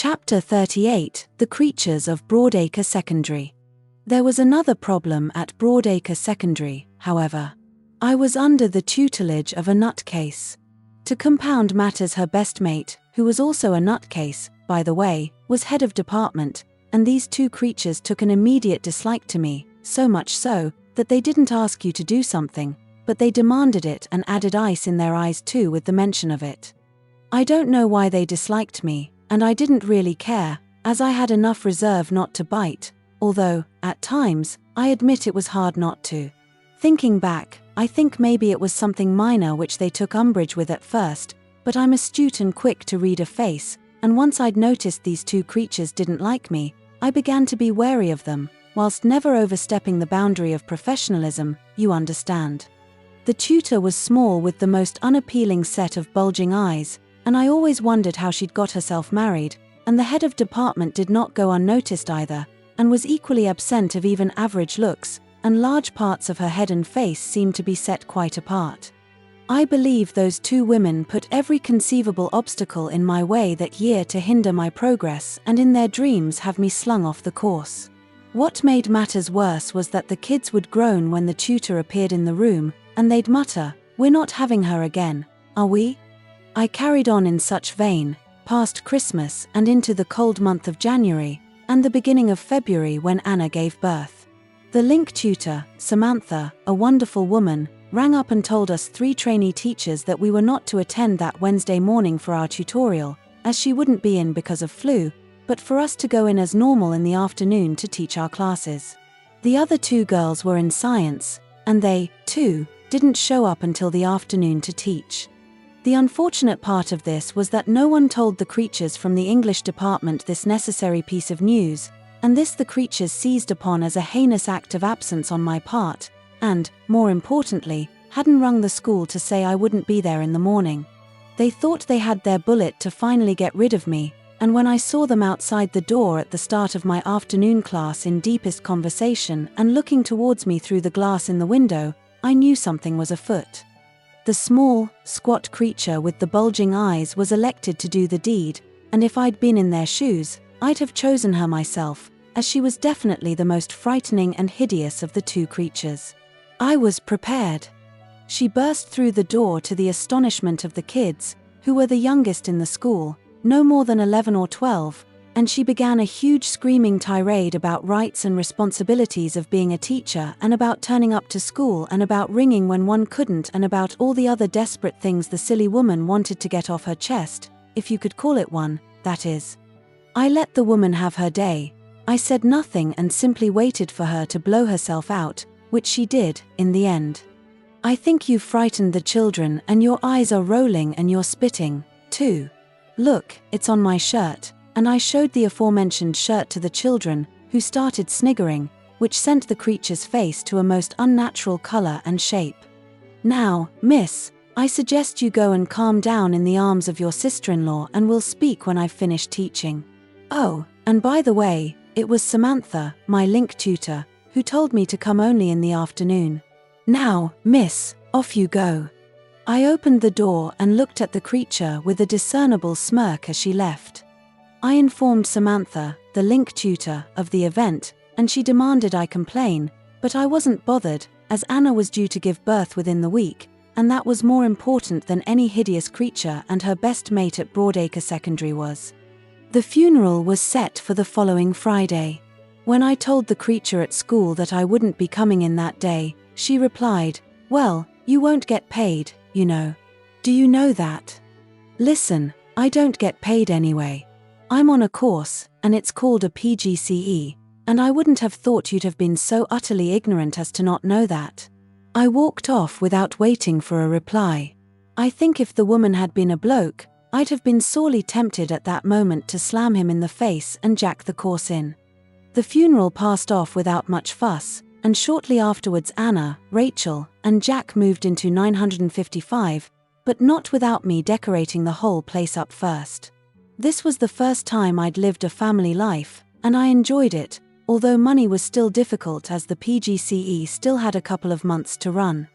Chapter 38, The Creatures of Broadacre Secondary. There was another problem at Broadacre Secondary, however. I was under the tutelage of a nutcase. To compound matters, her best mate, who was also a nutcase, by the way, was head of department, and these two creatures took an immediate dislike to me, so much so, that they didn't ask you to do something, but they demanded it and added ice in their eyes too with the mention of it. I don't know why they disliked me, and I didn't really care, as I had enough reserve not to bite, although, at times, I admit it was hard not to. Thinking back, I think maybe it was something minor which they took umbrage with at first, but I'm astute and quick to read a face, and once I'd noticed these two creatures didn't like me, I began to be wary of them, whilst never overstepping the boundary of professionalism, you understand. The tutor was small with the most unappealing set of bulging eyes, and I always wondered how she'd got herself married, and the head of department did not go unnoticed either, and was equally absent of even average looks, and large parts of her head and face seemed to be set quite apart. I believe those two women put every conceivable obstacle in my way that year to hinder my progress and in their dreams have me slung off the course. What made matters worse was that the kids would groan when the tutor appeared in the room, and they'd mutter, "We're not having her again, are we?" I carried on in such vein, past Christmas and into the cold month of January, and the beginning of February when Anna gave birth. The link tutor, Samantha, a wonderful woman, rang up and told us 3 trainee teachers that we were not to attend that Wednesday morning for our tutorial, as she wouldn't be in because of flu, but for us to go in as normal in the afternoon to teach our classes. The other 2 girls were in science, and they, too, didn't show up until the afternoon to teach. The unfortunate part of this was that no one told the creatures from the English department this necessary piece of news, and this the creatures seized upon as a heinous act of absence on my part, and, more importantly, hadn't rung the school to say I wouldn't be there in the morning. They thought they had their bullet to finally get rid of me, and when I saw them outside the door at the start of my afternoon class in deepest conversation and looking towards me through the glass in the window, I knew something was afoot. The small, squat creature with the bulging eyes was elected to do the deed, and if I'd been in their shoes, I'd have chosen her myself, as she was definitely the most frightening and hideous of the 2 creatures. I was prepared. She burst through the door to the astonishment of the kids, who were the youngest in the school, no more than 11 or 12, and she began a huge screaming tirade about rights and responsibilities of being a teacher and about turning up to school and about ringing when one couldn't and about all the other desperate things the silly woman wanted to get off her chest, if you could call it one, that is. I let the woman have her day. I said nothing and simply waited for her to blow herself out, which she did, in the end. "I think you've frightened the children and your eyes are rolling and you're spitting, too. Look, it's on my shirt," and I showed the aforementioned shirt to the children, who started sniggering, which sent the creature's face to a most unnatural color and shape. "Now, miss, I suggest you go and calm down in the arms of your sister-in-law and we'll speak when I've finished teaching. Oh, and by the way, it was Samantha, my link tutor, who told me to come only in the afternoon. Now, miss, off you go." I opened the door and looked at the creature with a discernible smirk as she left. I informed Samantha, the link tutor, of the event, and she demanded I complain, but I wasn't bothered, as Anna was due to give birth within the week, and that was more important than any hideous creature and her best mate at Broadacre Secondary was. The funeral was set for the following Friday. When I told the creature at school that I wouldn't be coming in that day, she replied, "Well, you won't get paid, you know. Do you know that?" "Listen, I don't get paid anyway. I'm on a course, and it's called a PGCE, and I wouldn't have thought you'd have been so utterly ignorant as to not know that." I walked off without waiting for a reply. I think if the woman had been a bloke, I'd have been sorely tempted at that moment to slam him in the face and jack the course in. The funeral passed off without much fuss, and shortly afterwards Anna, Rachel, and Jack moved into 955, but not without me decorating the whole place up first. This was the first time I'd lived a family life, and I enjoyed it, although money was still difficult as the PGCE still had a couple of months to run.